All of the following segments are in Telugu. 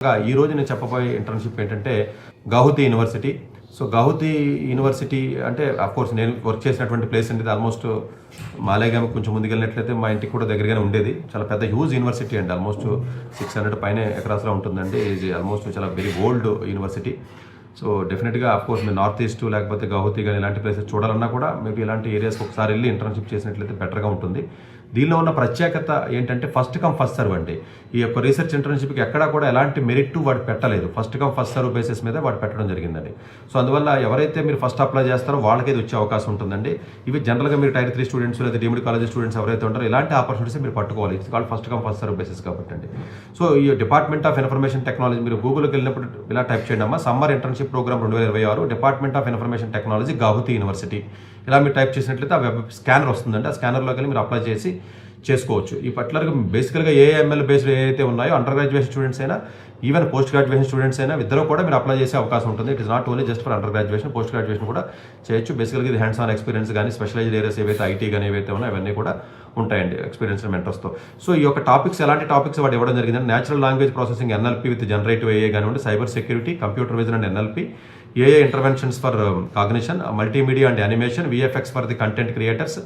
ఈ రోజు నేను చెప్పబోయే ఇంటర్న్షిప్ ఏంటంటే Guwahati university. So Guwahati university అంటే కోర్స్ నేను వర్క్ చేసినటువంటి ప్లేస్ అనేది ఆల్మోస్ట్ మాలేగామ్ కొంచెం ముందుకెళ్ళినట్లయితే మా ఇంటికి కూడా దగ్గరగానే ఉండేది. చాలా పెద్ద హ్యూజ్ యూనివర్సిటీ అండి, ఆల్మోస్ట్ 600 పైన ఎకరాస్లో ఉంటుందండి. ఇది ఆల్మోస్ట్ చాలా వెరీ ఓల్డ్ యూనివర్సిటీ. సో డెఫినెట్గా కోర్స్ మీరు నార్త్ ఈస్ట్ లేకపోతే గౌహతి కానీ ఇలాంటి ప్లేసెస్ చూడాలన్నా కూడా మేబీ ఇలాంటి ఏరియాస్కి ఒకసారి వెళ్ళి ఇంటర్న్షిప్ చేసినట్లయితే బెటర్గా ఉంటుంది. దీనిలో ఉన్న ప్రత్యేకత ఏంటంటే ఫస్ట్ కమ్ ఫస్ట్ సర్వ్ అండి. ఈ యొక్క రీసెర్చ్ ఇంటర్న్షిప్కి ఎక్కడా కూడా ఎలాంటి మెరిట్ వాడు పెట్టలేదు, first come first serve basis మీద వాడు పెట్టడం జరిగిందండి. సో అందువల్ల ఎవరైతే మీరు ఫస్ట్ అప్లై చేస్తారో వాళ్ళకి ఇది వచ్చే అవకాశం ఉంటుందండి. ఇవి జనరల్గా మీరు టైర్ 3 స్టూడెంట్స్ లేదా డీమ్డ్ కాలేజ్ స్టూడెంట్స్ ఎవరైతే ఉంటారో ఇలాంటి ఆపర్చునిటీస్ మీరు పట్టుకోవాలి. ఇది వాళ్ళు first come first serve basis కాబట్టి అండి. సో ఈ డిపార్ట్మెంట్ ఆఫ్ ఇన్ఫర్మేషన్ టెక్నాలజీ మీరు గూగుల్కి వెళ్ళినప్పుడు ఇలా టైప్ చేయండి అమ్మా, summer internship programme 2026 department of information technology Guwahati university. ఇలా మీరు టైప్ చేసినట్లయితే ఆ వెబ్ స్కానర్ వస్తుందండి. ఆ స్కానర్లోకి వెళ్ళి మీరు అప్లై చేసి చేసుకోవచ్చు. ఈ పర్టికులర్గా బేసికల్గా ఏఎంఎల్ బేస్డ్ ఏవైతే ఉన్నాయో అండర్ గ్రాడ్యుయేషన్ స్టూడెంట్స్ అయినా ఈవెన్ పోస్ట్ గ్రాడ్యుయేషన్ స్టూడెంట్స్ అయినా ఇద్దరు కూడా మీరు అప్లై చేసే అవకాశం ఉంటుంది. It is not only just for under graduation, post graduation కూడా చేయొచ్చు. బేసికల్గా ఇది హ్యాండ్స్ ఆన్ ఎక్స్పీరియన్స్ కానీ స్పెషలైజ్డ్ ఏరియాస్ ఏవైతే ఐటీ కానీ ఏవైతే ఉన్నాయో అవన్నీ కూడా ఉంటాయండి ఎక్స్పీరియన్స్ మెంటర్స్తో. సో ఈ యొక్క టాపిక్స్ ఎలాంటి టాపిక్స్ వాడు ఇవ్వడం జరిగిందంటే natural language processing NLP with generative AI కానివ్వండి, cyber security, computer vision and NLP, AI interventions for cognition, multimedia and animation, VFX for the content creators,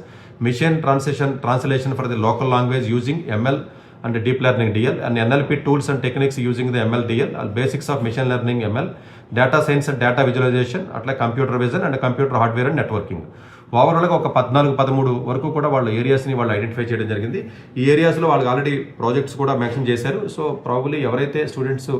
machine translation for the local language using ML and deep learning DL, and NLP tools and techniques using the ML DL, basics of machine learning ML, data science and data visualization, అట్లా computer vision and computer hardware and networking. ఓవరాల్గా ఒక 14-13 వరకు కూడా వాళ్ళ ఏరియాస్ని వాళ్ళు ఐడెంటిఫై చేయడం జరిగింది. ఈ ఏరియాస్లో వాళ్ళకి ఆల్రెడీ ప్రాజెక్ట్స్ కూడా మెన్షన్ చేశారు. సో ప్రాబబ్లీ ఎవరైతే స్టూడెంట్స్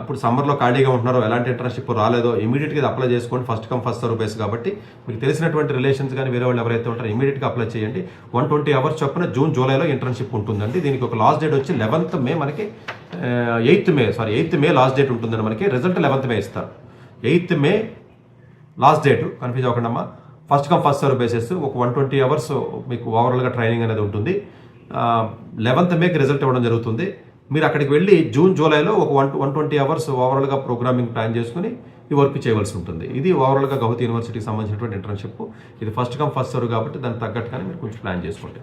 ఇప్పుడు సమ్మర్లో ఖాళీగా ఉంటున్నారో, ఎలాంటి ఇంటర్న్షిప్ రాలేదో ఇమీడియట్గా ఇది అప్లై చేసుకోండి. First come first serve base కాబట్టి మీకు తెలిసినటువంటి రిలేషన్స్ కానీ వేరే వాళ్ళు ఎవరైతే ఉంటారో ఇమీడియట్గా అప్లై చేయండి. 120 అవర్స్ చొప్పున జూన్ జూలైలో ఇంటర్న్షిప్ ఉంటుందండి. దీనికి ఒక లాస్ట్ డేట్ వచ్చి 11th మే, మనకి 8th మే లాస్ట్ డేట్ ఉంటుందండి. మనకి రిజల్ట్ 11th మే ఇస్తారు. 8th మే లాస్ట్ డేట్, కన్ఫ్యూజ్ అవ్వకుండా అమ్మా. First come first serve bases ఒక 120 అవర్స్ మీకు ఓవరాల్గా ట్రైనింగ్ అనేది ఉంటుంది. 11th మేకి రిజల్ట్ ఇవ్వడం జరుగుతుంది. మీరు అక్కడికి వెళ్ళి జూన్ జూలైలో ఒక 120 అవర్స్ ఓవరాల్గా ప్రోగ్రామింగ్ ప్లాన్ చేసుకుని ఈ వర్క్ చేయవలసి ఉంటుంది. ఇది ఓవరాల్గా గౌహతి యూనివర్సిటీకి సంబంధించినటువంటి ఇంటర్న్షిప్. ఇది ఫస్ట్ కమ్ ఫస్ట్ సర్వ్ కాబట్టి దానికి తగ్గట్టుగానే మీరు కొంచెం ప్లాన్ చేసుకోండి.